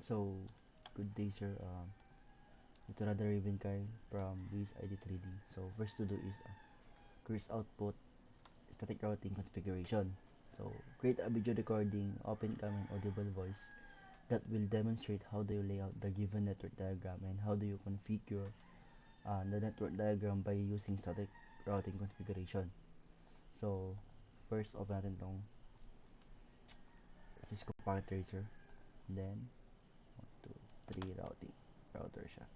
So, good day sir. Ito na the Raven Kyle from Luis ID 3D. So, first to do is curse output static routing configuration. So, create a video recording, open cam and audible voice that will demonstrate how do you lay out the given network diagram and how do you configure the network diagram by using static routing configuration. So, first open natin tong Cisco Packet Tracer. Then, 1, 2, 3 router siya.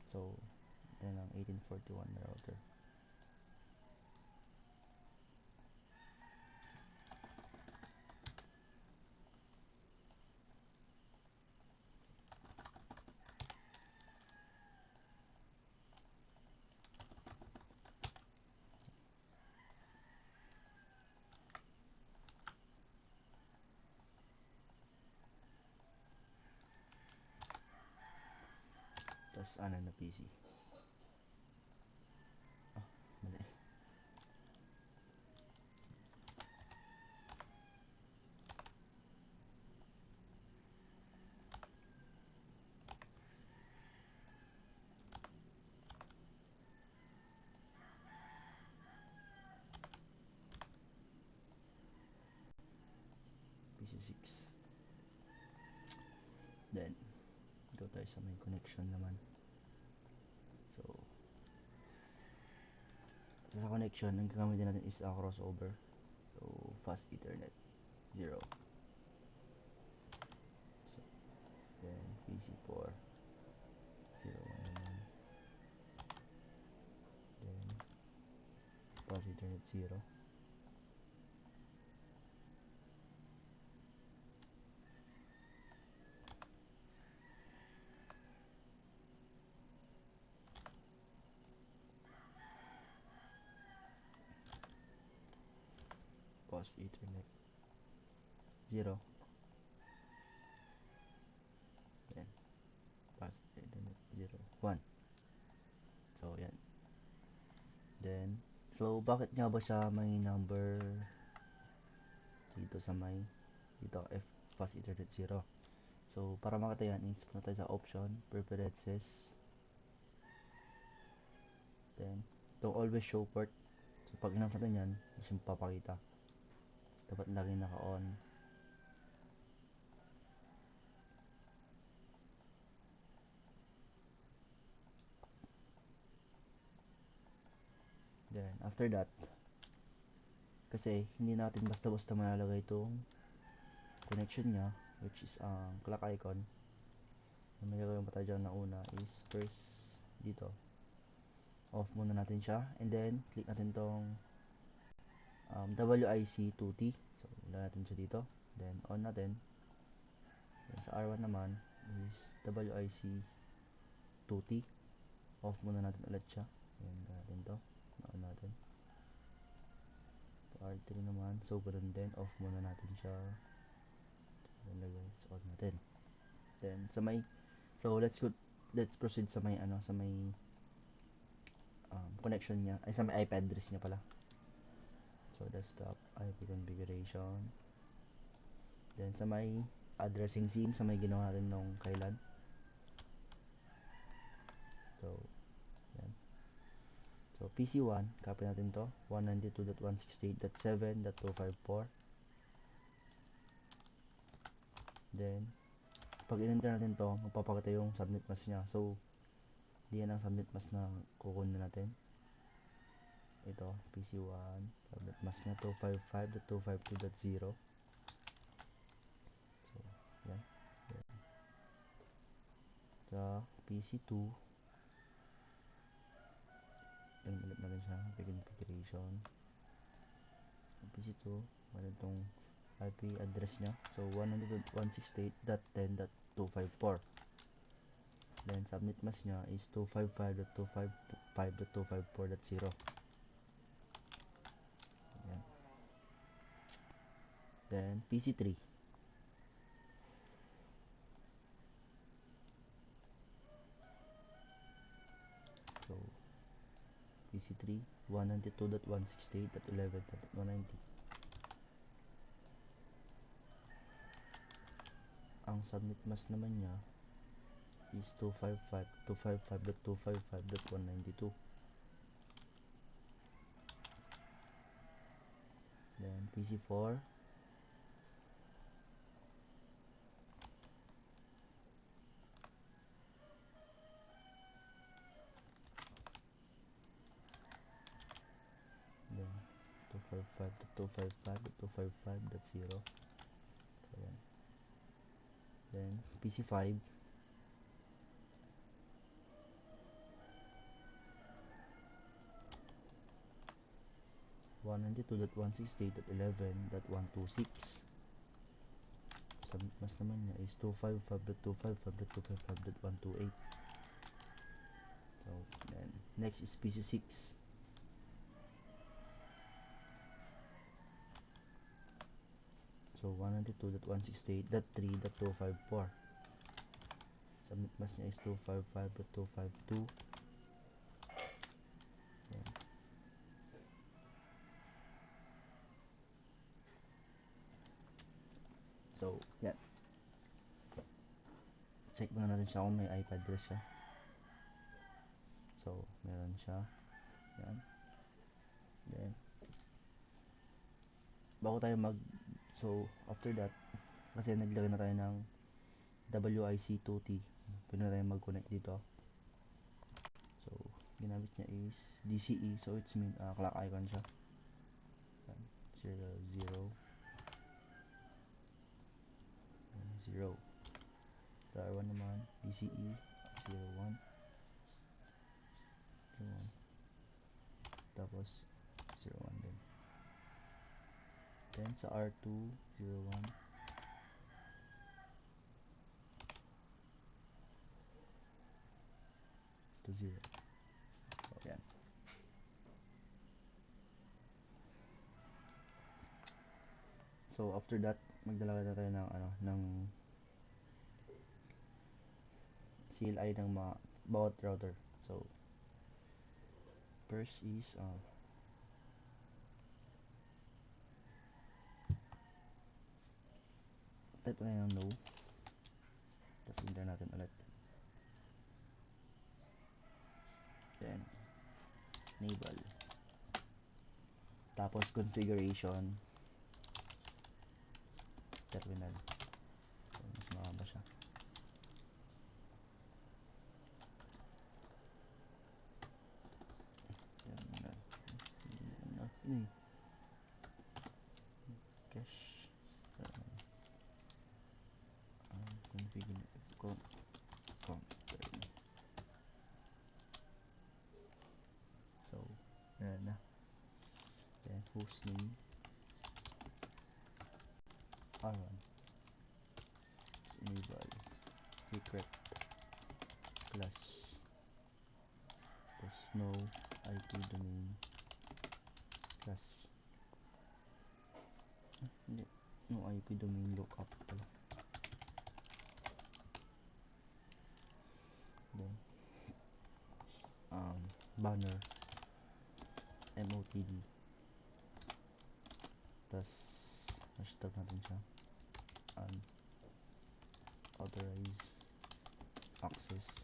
So, yan ang 1841 na router. Tapos ano na PC. Mali. PC6. Then, go tayo sa may connection naman. So, sa connection, ang gagamitin natin is a crossover. So, fast ethernet 0. So, then PC4 0 naman. Then, fast ethernet 0. Fast ethernet 0. Then, fast ethernet 0 1. So, yan. Then, so bakit nga ba siya may number dito sa may dito F fast ethernet 0? So, para makita yan is punta tayo sa option, preferences, then itong always show port. So, pag in-off natin yan, hindi siya papakita. Dapat lagi naka-on. Then, after that, kasi hindi natin basta-basta malalagay itong connection niya, which is ang clock icon. May gagawin pa tayo dyan na una is first dito, off muna natin siya, and then click natin tong WIC2T. So, lagyan natin siya dito, then on natin. Then sa R1 naman is WIC2T. Off muna natin ulit siya. Ayan, natin to, on natin. R3 naman, so ganun din, off muna natin siya. Then lagay sa on natin. Then sa may, so let's proceed sa may sa may connection niya, ay sa may IP address niya pala. So desktop IP configuration. Then sa may addressing scene, sa may ginawa natin nung kailan. So yan. So PC1, copy natin to, 192.168.7.254. Then pag in-enter natin to, magpapakita yung subnet mask niya. So diyan ang subnet mask na kukunin natin. Ito, PC1, subnet mask niya 255.252.0. So yan. Then, sa PC2, yan ulit natin siya, configuration. PC2, meron itong IP address niya. So 192.168.10.254. Then subnet mask niya is 255.255.254.0. Ayan. Then PC3. So PC3 192.168.11.190. Ang subnet mask naman niya is 255.255.255.192. Then PC4, then 255.255.255.0. Ayan. Then PC5, 192.168.11.126. Subnet mask naman niya is 255.255.255.128. So, then next is PC6. So, 192.168.3.254. Subnet mask niya is 255.252. Yan. So, yan. Check muna natin siya kung may IP address siya. So, meron siya. Yan. Then, bago tayo so, after that, kasi naglagay na tayo ng WIC2T. Pwede na tayo mag-connect dito. So, ginamit niya is DCE. So, it's mean, clock icon siya. 0, 0, 0. Sa R1 naman, DCE, 0, 1, 0, 1. Tapos, 0, 1 din. Then, sa R2, 0, 1. To 0. So, yan. So, after that, magdala na tayo ng, ng CLI ng mga bawat router. So, first is, type na ng no. Tapos, enter natin ulit. Then, enable. Tapos, configuration. Terminal. So, mas mahaba siya. Terminal. Cache. Configure. So, yan na. Then, hostname. R1. Enable. Secret. Class. There's no IP domain. Class. Hindi. No IP domain lookup pala. Then, banner. MOTD. Tapos, hashtag natin siya. Authorized access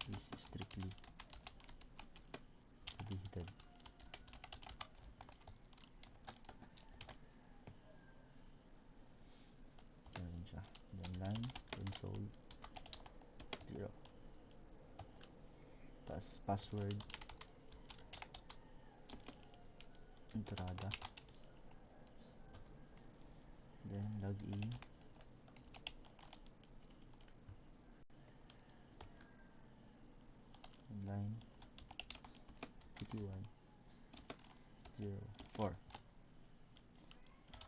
is strictly prohibited. Yan siya. Then line console 0. Tapos password entrada. Then login. Line PT1 04.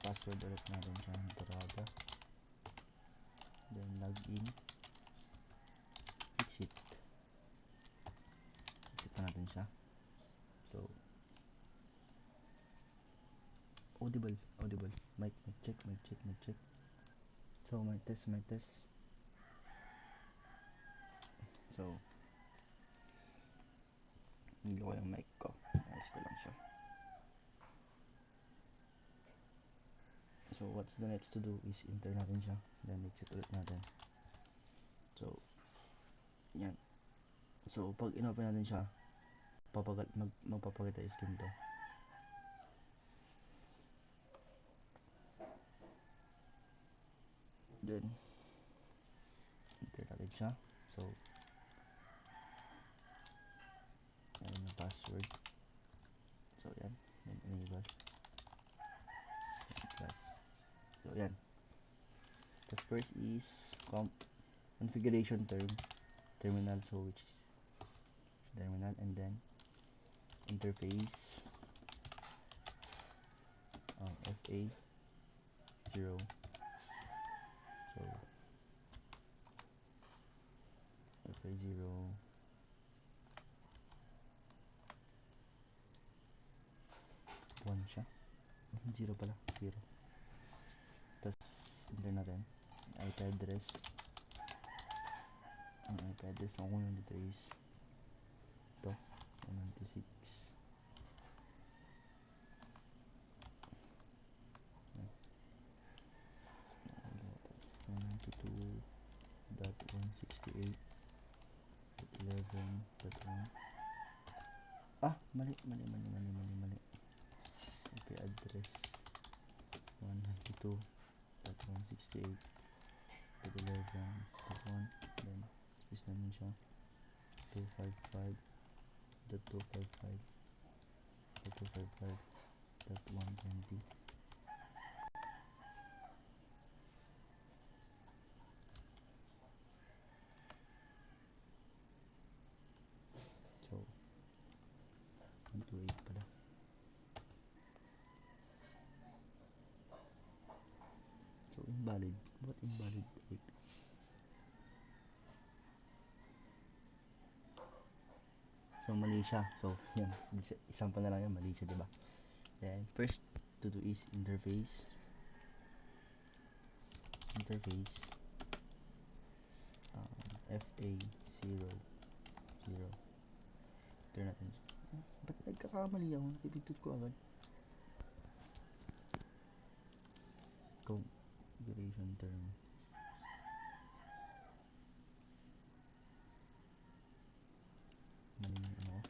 Password ulit natin siya entrada. Then login. Exit. Exit na natin siya. So, audible. Mic check. So, mic test. So, nilo ko yung mic ko. Ayos ko lang siya. So, So what's the next to do is enter natin siya, then exit ulit natin. So yan. So pag inopen natin siya, magpapakita is ganito. Then enter natin siya. So yan yung password. So yan, then enable plus. So yan. Tapos first is configuration terminal, so which is terminal, and then interface FA 0. So FA 0 1 siya, 0 pala, 0. Tapos enter natin IP address. Ang IP address na kunin dito is ito, 196. 192.168.11.1. Mali. IP address 192.168.11.1, then space namin siya 255.255.255.120. So 128 pala. So invalid. What invalid IP? So mali siya. So yan, example na lang yan, mali siya, diba? Then first to do is interface FA 0 0. Turn natin siya. Ba't nagkakamali ako? Napipindot ko agad. Configuration term. Mali yung ano.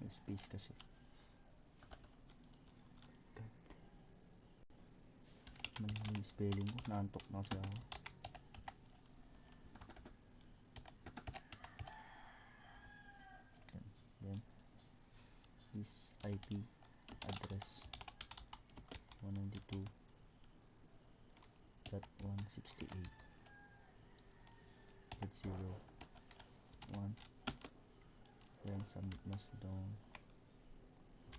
May space kasi. Mali yung spelling ko. Naantok na kasi ako. Then this IP address 192.168.0.1. Then submit mas down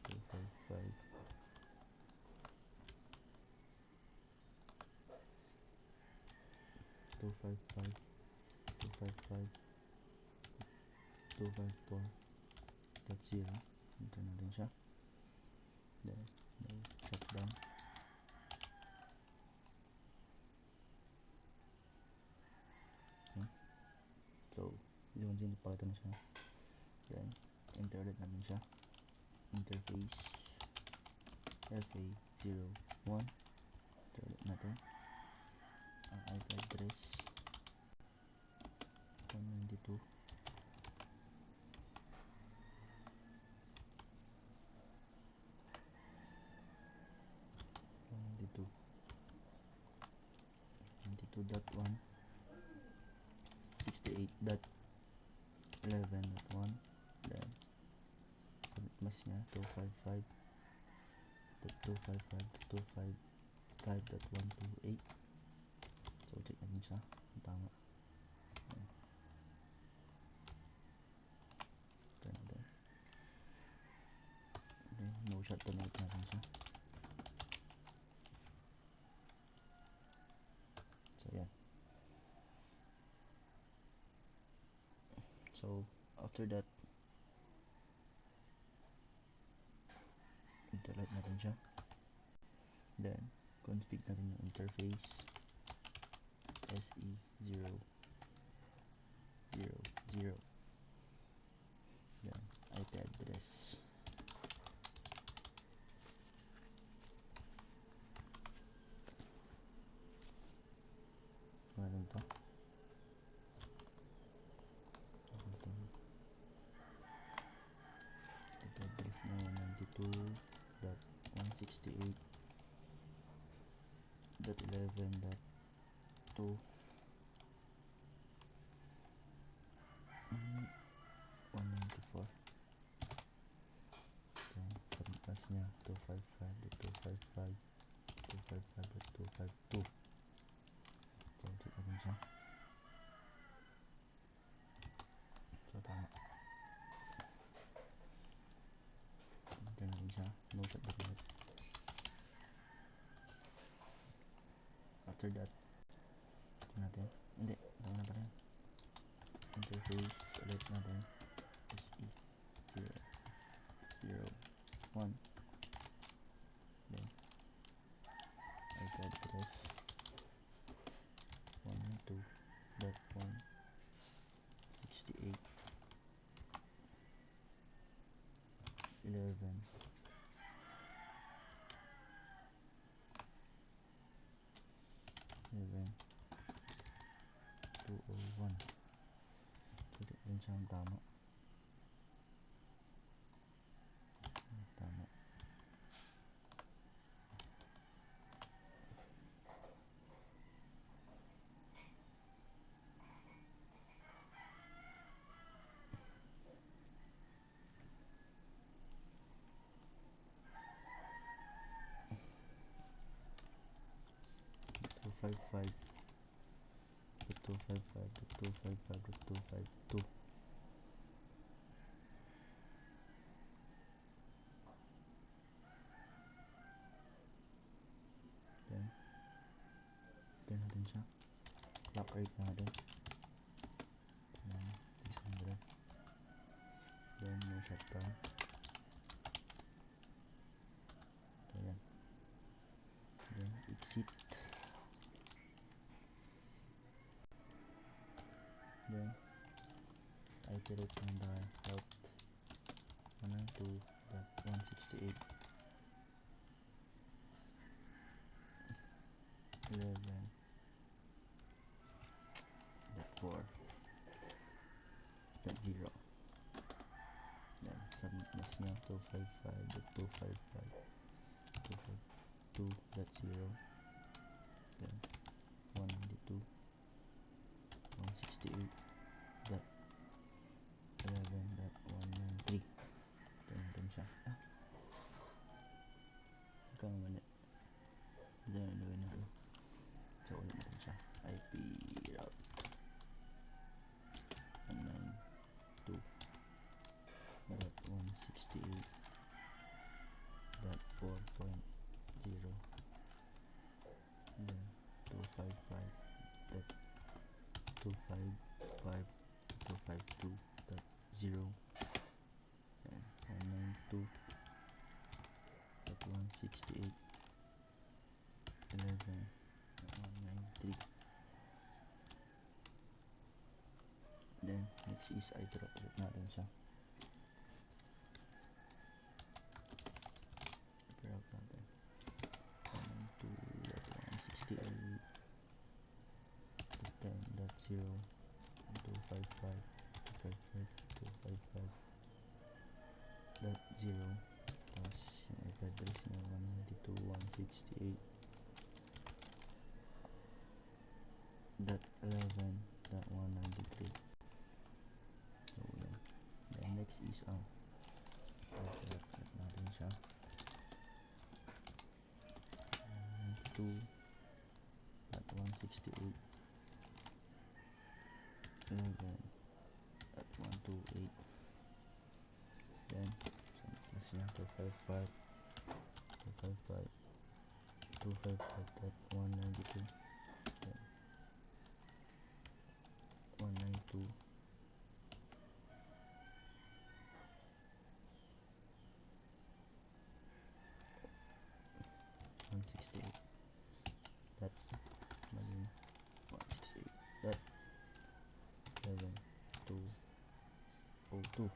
255. Two five five 254.0. Ito natin siya. Then shutdown. So yung sinipakita na siya. Then enter ulit natin siya. Interface FA 01. Enter ulit natin ang IP address 192. Dot 168.11.1. Then submit mas niya 255.255.128. So check natin siya kung tama. Ito natin. Then no shutdown ulit natin siya. So yan. So after that, interlight natin siya. Then config natin yung interface SE 0 0 0. Then IP address. Ano to? IP address na 192.168.11.2 194. Then pagpas niya 255.255.255.252. Then check natin siya. So tama. Enter natin siya. No shot.net. After that, ito natin. Hindi, tama na pala. Interface ulit natin. SE 0 0 1. Then IP address 192.168.11.201. Check din siya ang tama. Tama. Two five five. 255.255.252. Then natin siya. Clock rate natin 600. Then no shutdown. Ayan. Then exit. Then IP rate ng route 192.168.11.4.0. Then subnet mask niya 255.255.252.0. Then 192.168.11.193. Then natin siya. Ikaw naman Then ilagay natin. So ulit natin siya. IP route 192.168.4.0. Then 255.255.252.0. Then 192.168.11.193. Then next is IP route ulit natin siya. IP route natin 192.168.10.0 255.255.255.0. Tapos yung IP address niya 192.168.11.193. So yan. Then next is IP route natin siya 192.168.11.128. Then subnet niya 255.255.192. Then 192.168. That mali 168.11.202.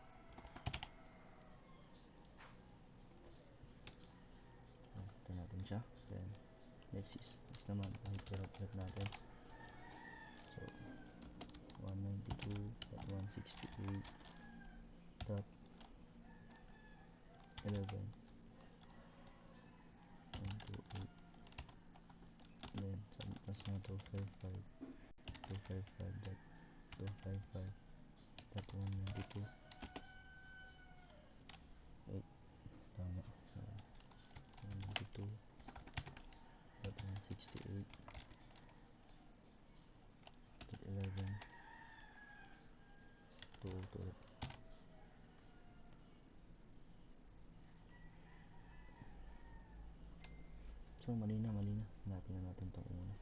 natin siya. Then next naman hyperrotate natin. So 192.168.11 then sa mas na 255.255.192 tama. So 192.168.11 202. So mali na. Hanapin na natin itong una.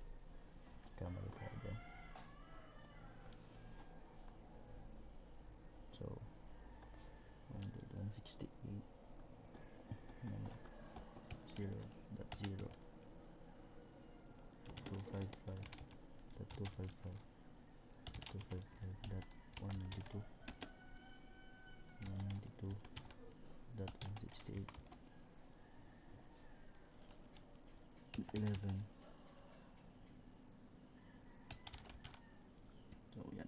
Kamali tayo dyan. So 168 0.0 255.255.192 192.168.11 so yan.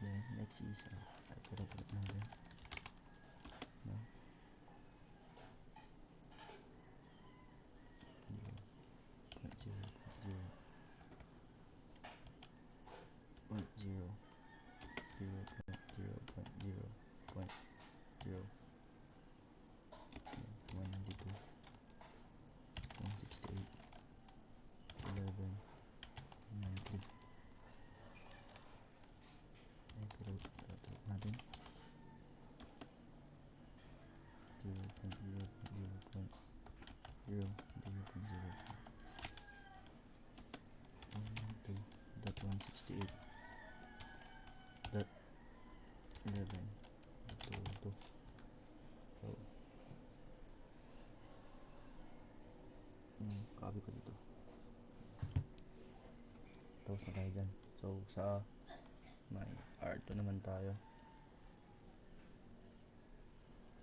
Then next is hyperrotate natin no? 192.168.11 hyperrotate natin 0.0.0.168.11 so copy ko dito tapos na tayo dyan. So sa may R2 naman tayo,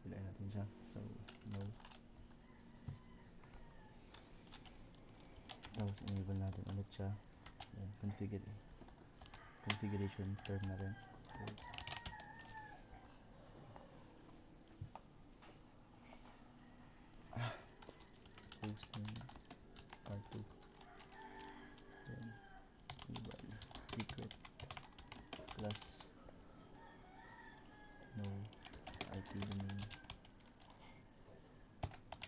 pilayin natin siya. So no, tapos enable natin ulit siya. Then configuration turn na rin. Hosting R2 then global secret plus no IP domain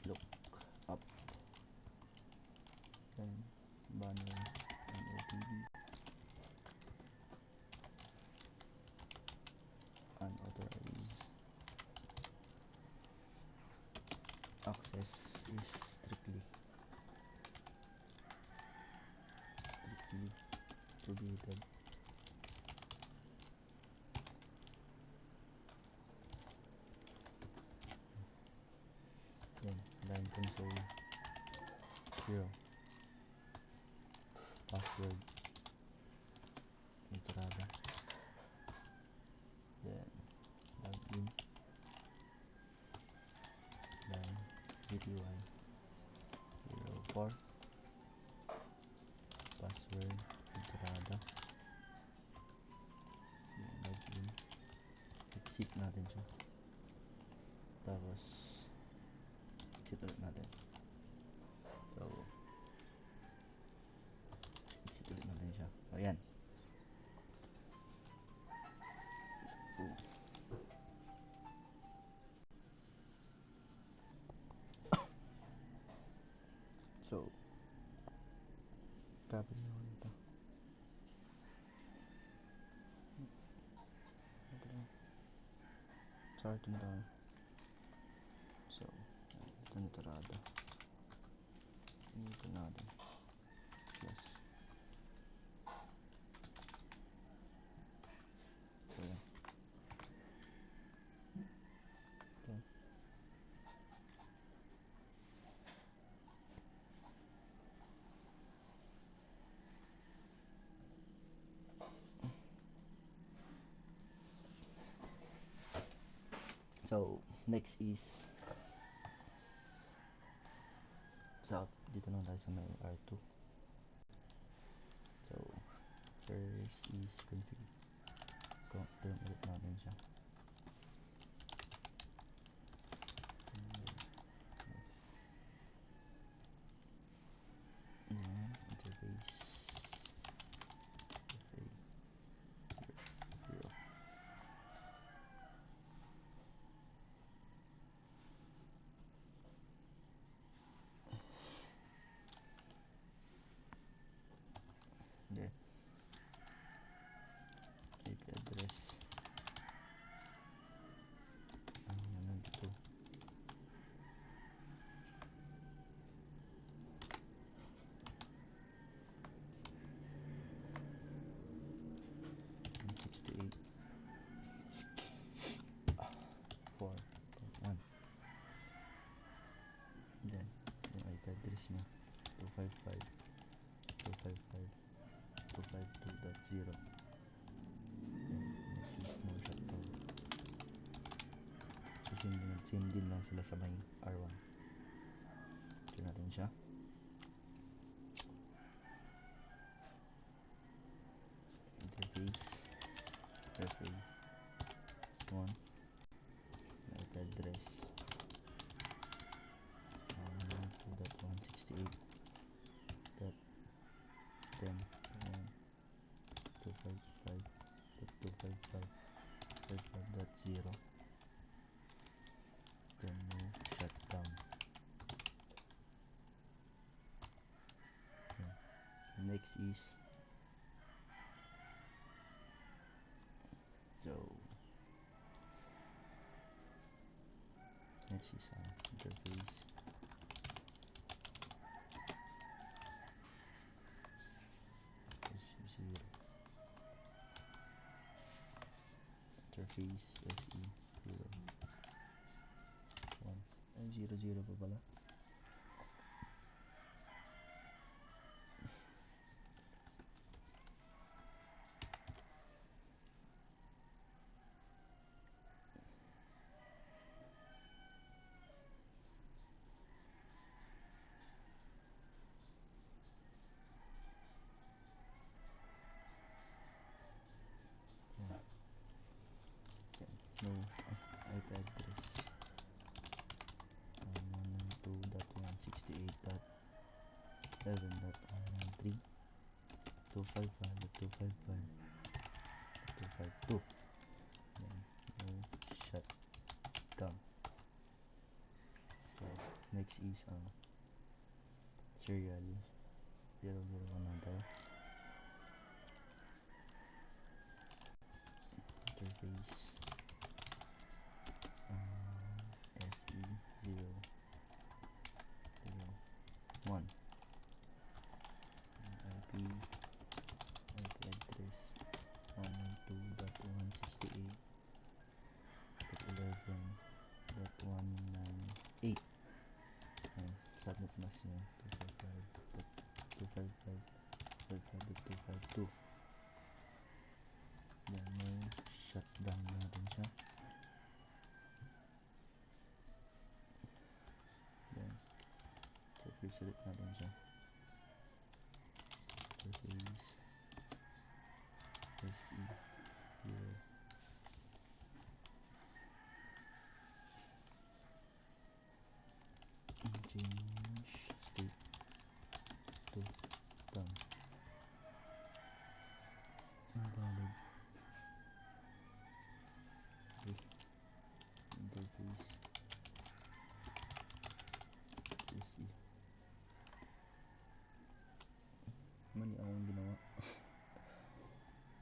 look up then banner and OTP unauthorized access is strictly prohibited. Then line console 0 password entrada then login line VTY 04 password entrada then login exit natin siya tapos exit ulit natin so exit ulit natin siya ayan so copy nyo dito sorry ito na tayo so ito entrada ito natin plus so yan ito So next is south. Dito lang tayo sa may R2. So first is config. Confirm ulit natin siya. Interface FA 0. Then IP address nandito 168 4.1. Then yung IP address niya 255 255 252.0. Then next is no shutdown. So same din lang sila sa may R1. Check natin siya. Interface FA 1. IP address 192.168.10 255.255.5.0. Then no shutdown. Okay. Next is interface SE0 interface SE0 1 ay 00 pa pala. No IP address 192.168.11.193 255.255.252. Then no shutdown. So next is serial 001 lang tayo. Interface SE0 1. IP address 192.168.11.198. and subnet mask niya 255.255.252. Then no shutdown natin siya. Then interface ulit natin siya. Interface SE0 change state to done. Invalid. Okay. Interface SE mali akong ginawa.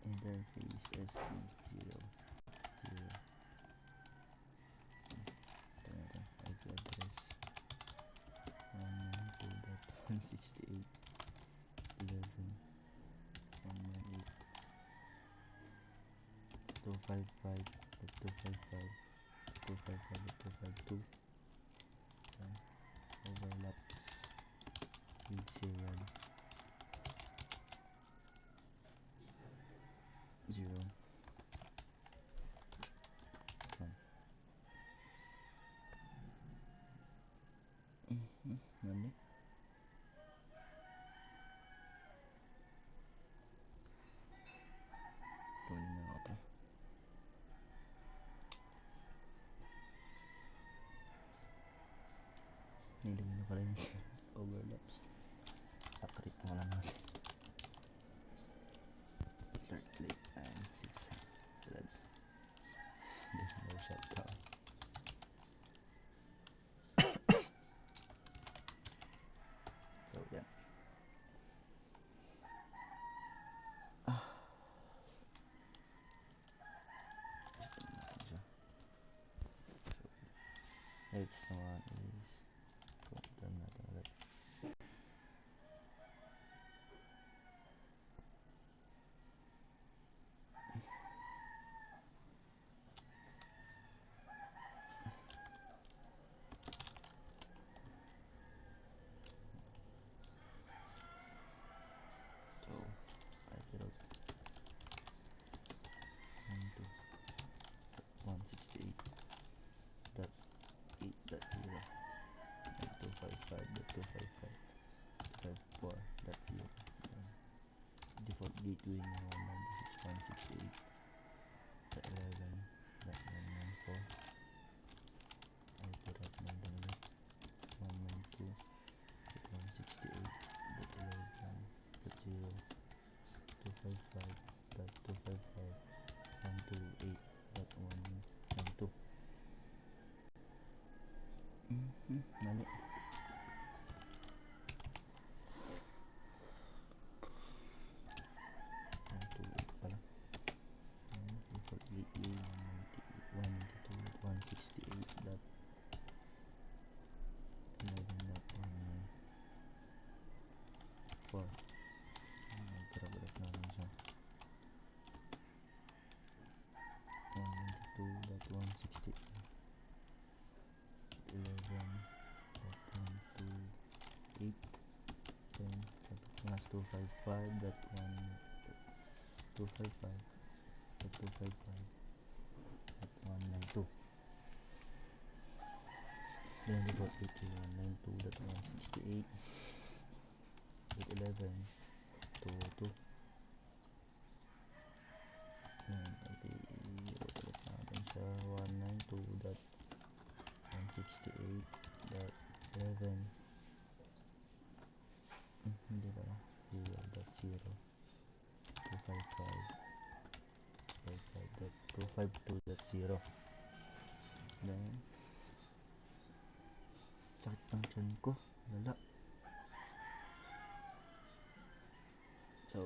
Interface SE0 IP address 192.168.11.198 255.255.252. Overlaps with serial 0 1. pala yung overlaps. Accurate mo lang natin. Third click and 6. No shutdown. So yan. Next naman is confirm natin ulit. So I get out 168.8.0 and 255.255.54.0. Default gateway niya 196.168.11.194. I get out na ulit 192.168.11.0 255.255.128.192. Mali. 128 pala. Default gateway 192.168.11.194. Nagkarabot namin siya 192.168.11.128. then plus 255.255.192. then default gateway 192.168.11.202. then ulit natin siya 192.168.11 hindi ba 0.0 255.252.0. then sakit ng tiyan ko, wala. So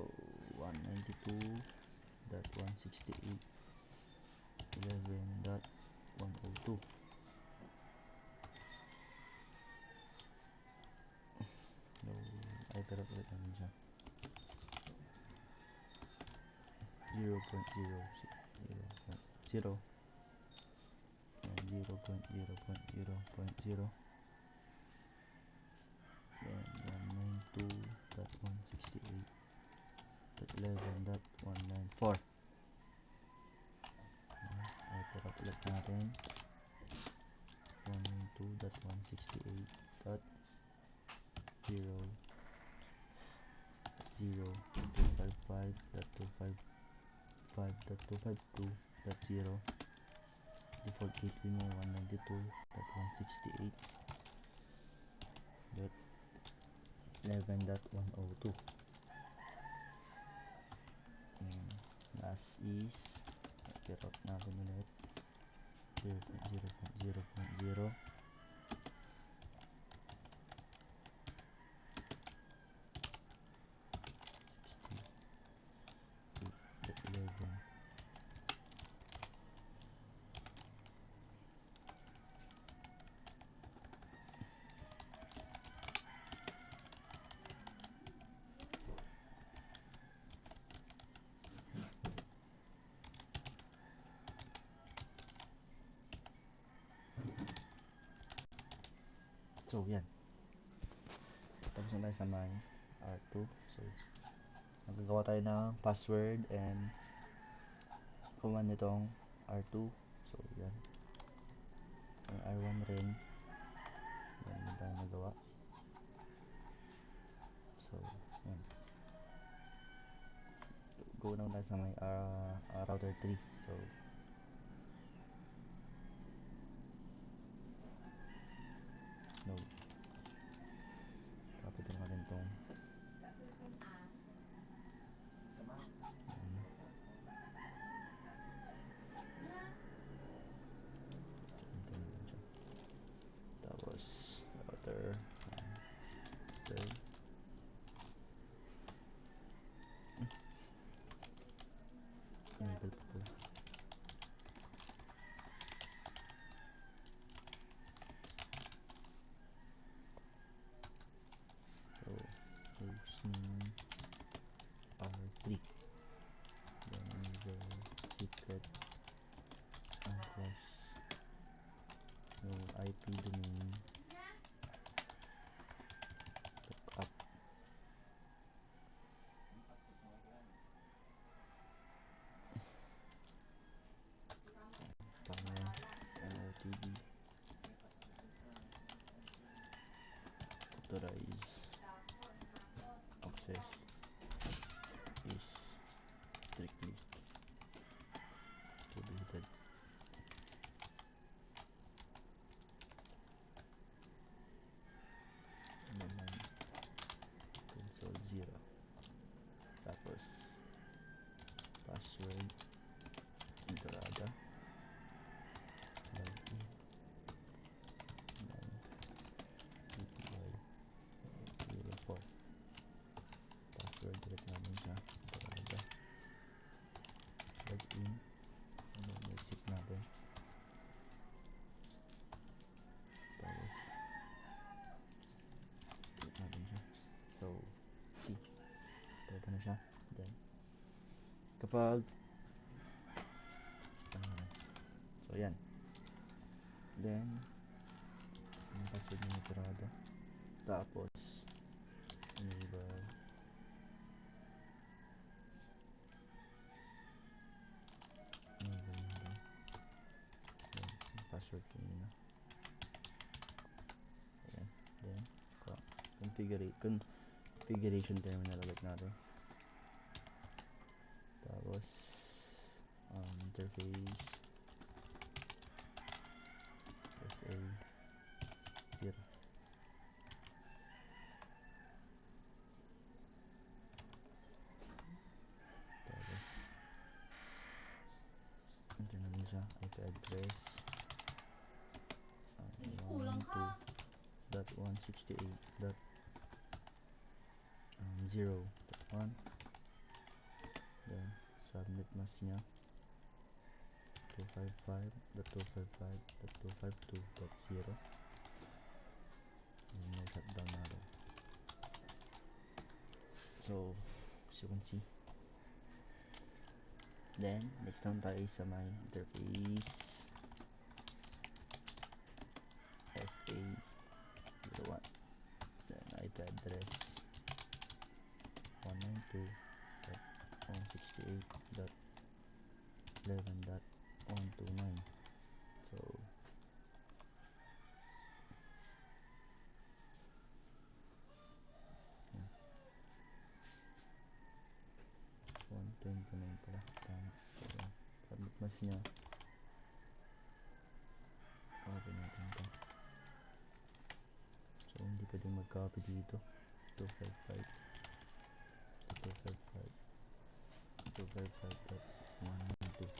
192.168.11.102. no, ay pero ulit naman siya 0.0 and 0.0.0.0. then 192.168.11.194. ay pero ulit natin 192.168.0.255.252.0. default gateway niya 192.168.11.102. last is i-route natin ulit 0.0.0.0 68.11. So yan, tapos na tayo sa my R2. So magagawa tayo ng password and command nitong R2. So yan, yung R1 rin yan din tayo nagawa. So yan, go naman tayo sa may router 3. So no, IP domain lookup power NOTB authorize access is strictly prohibited. Naman console 0 tapos password entrada login ng PPI 04 password ulit namin siya entrada login and then exit natin tapos start natin siya. So see, pwede na siya. Then kapag so yan, then yung password ng entrada tapos enable natin yung password kanina. Ayan. Then configuration terminal ulit natin tapos interface FA 0 tapos enter namin siya IP address 192.168.0.1 then subnet mask niya 255.255.252.0 and then shutdown natin. So as you can see, then next naman tayo sa my interface FA01 then IP address 192.168.11.129 so yeah. 129 pala tama. So submit mask nya copy natin ito. So hindi pwedeng mag copy dito 255 255.192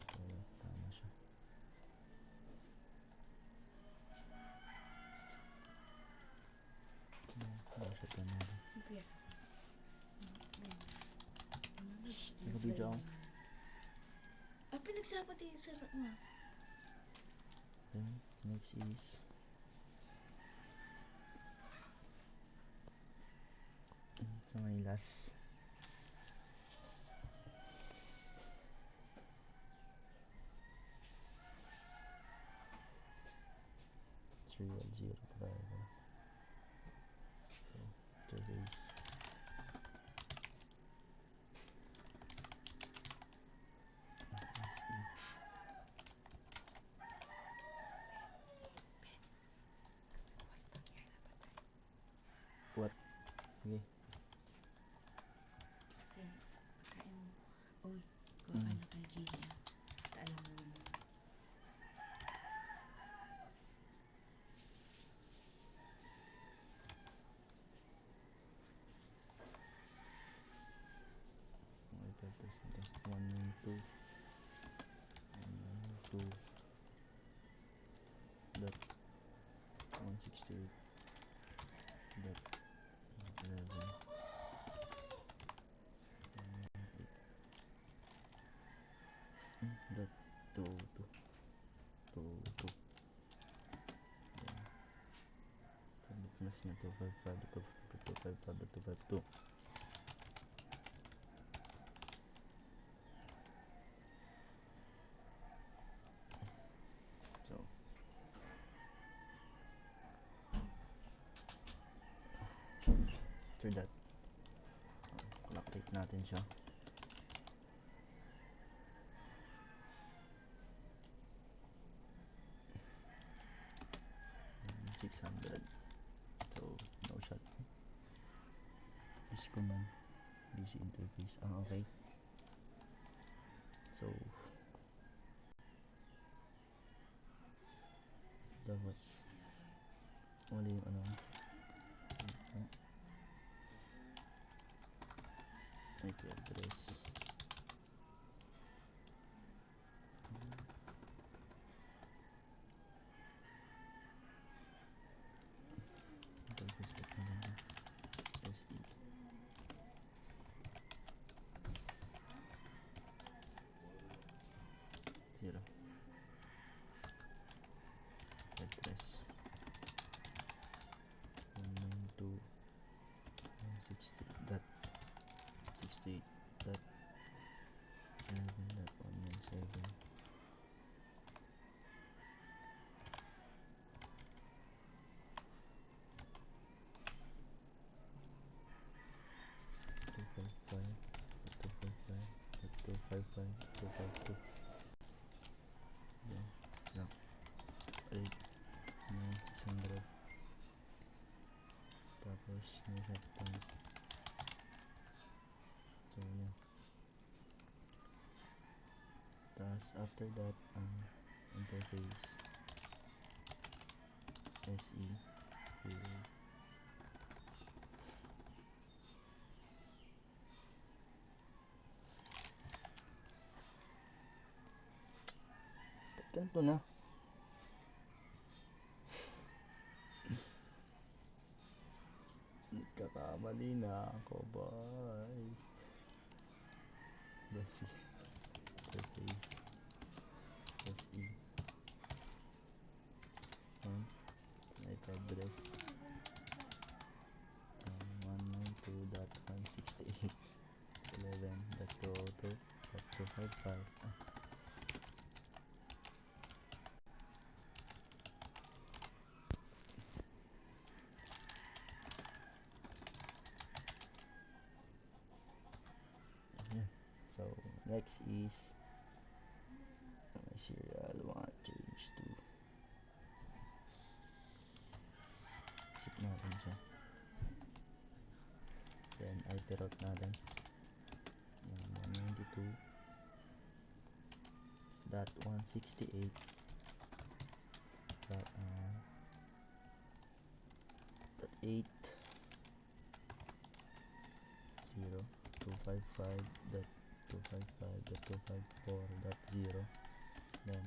so tama siya. Shutdown natin. Naka-video ako. Pinagsapat yung sarap mo. Then next is sa may last serial 0 pa tayo. So interface what? Okay. Kasi, kain mo. Uy, kuha ka na kay Gina. Kaalam mo naman. IP address nito 192.168.11.202 submit mask nya 255.255.252 so after that, lock tape natin siya. 600. So, no shot. DC command, DC interface. Okay. So, dapat mali yung ano. IP address. Interface back na lang. SE. Zero. Address. 192.168.11.117. Tapos snapshot point. So yeah. Tapos after that, interface SE will ganito na. Nagkakamali na ako, boy. Interface SE IP address 192.168.11.202.255. So next is my serial 1 change to set natin siya, then IP route natin yung 192.168 dot 8 0 255.255.254.0, then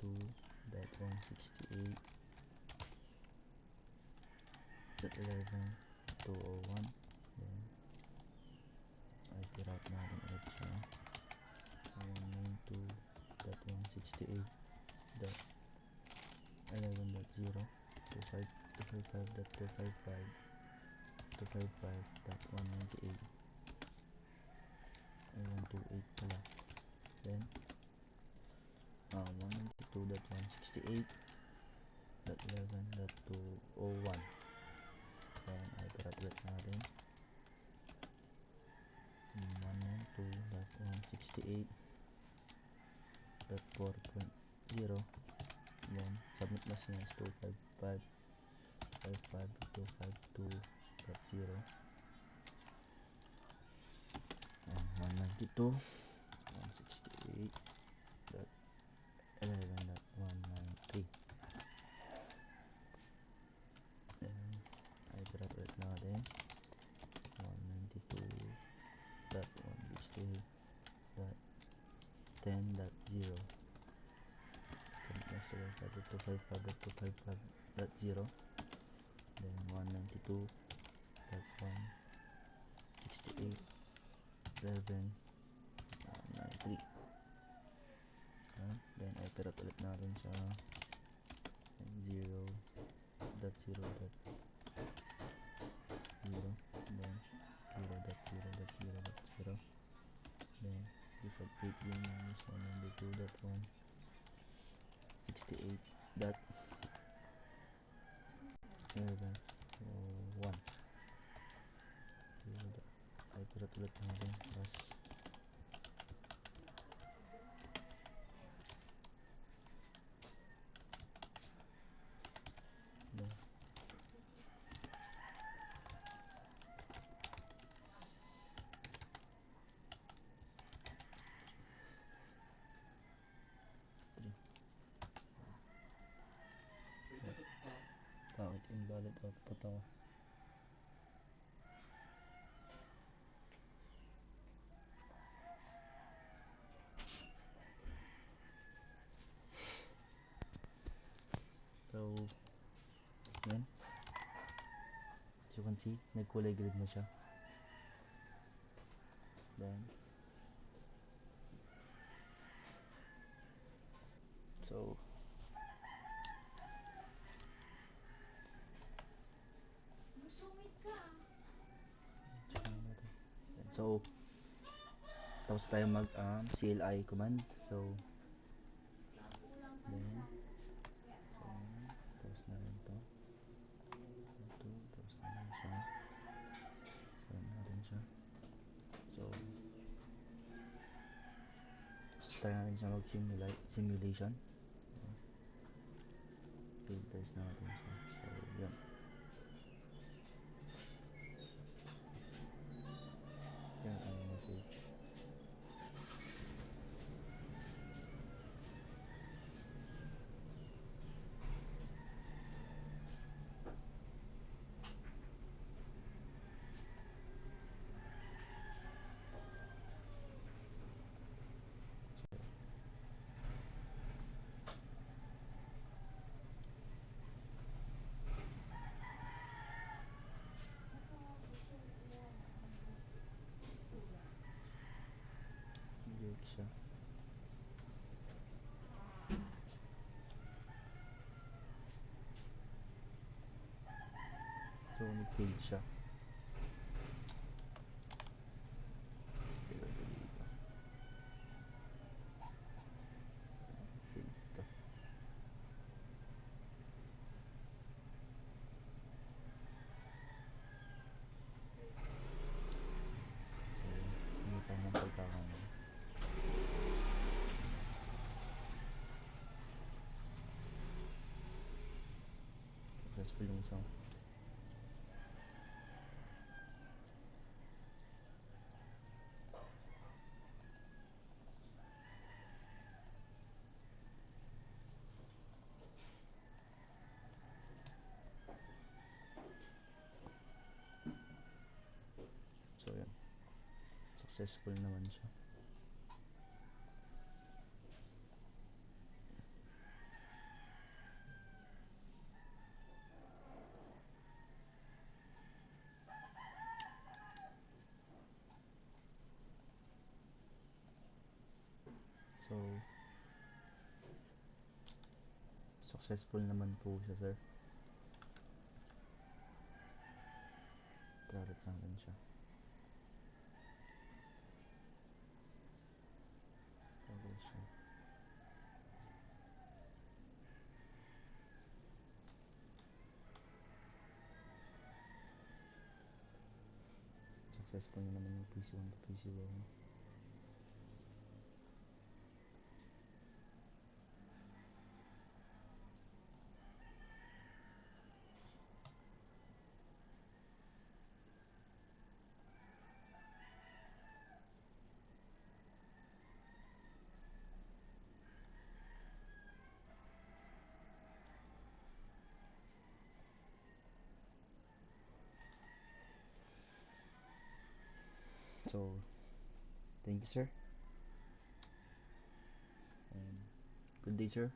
192.168.11.201, then IP route natin ulit siya 192.168.11.0 255.255.255.198 ay 128 pala, then 192.168.11.201, then IP route ulit natin 192.168.4.0, then submit mask niya is 255.252.0, and 192.168.11.193, then IP route ulit natin 192.168.10.0, submit mask 255.255.255.0, then 192.168.11.93, then IP route ulit natin sa 0.0.0, then 0.0.0.0, then default rate yun is 192.168.11.1, Sulat ulit natin. Tapos yan. Bakit invalid output ako? So, yan. As you can see, nagkulay grid na siya. Then, so, Masungit ka. check natin. Yan. So, tapos tayo mag CLI command. So, then, so, tapos na rin to. Ito, tapos na rin siya. Saan natin siya? So, try natin siya mag-simulation. Filters natin siya. So, yun. Yan ang message. Break siya. So, nag-fade siya. Pero dito. Fade to. So, hindi pa ng pagkakamali. Successful yung isang. So, yun. Successful naman siya. So, successful naman po siya, sir. Trarit natin siya. Okay siya. Successful na naman yung PC1 to PC1. So, thank you, sir. And good day, sir.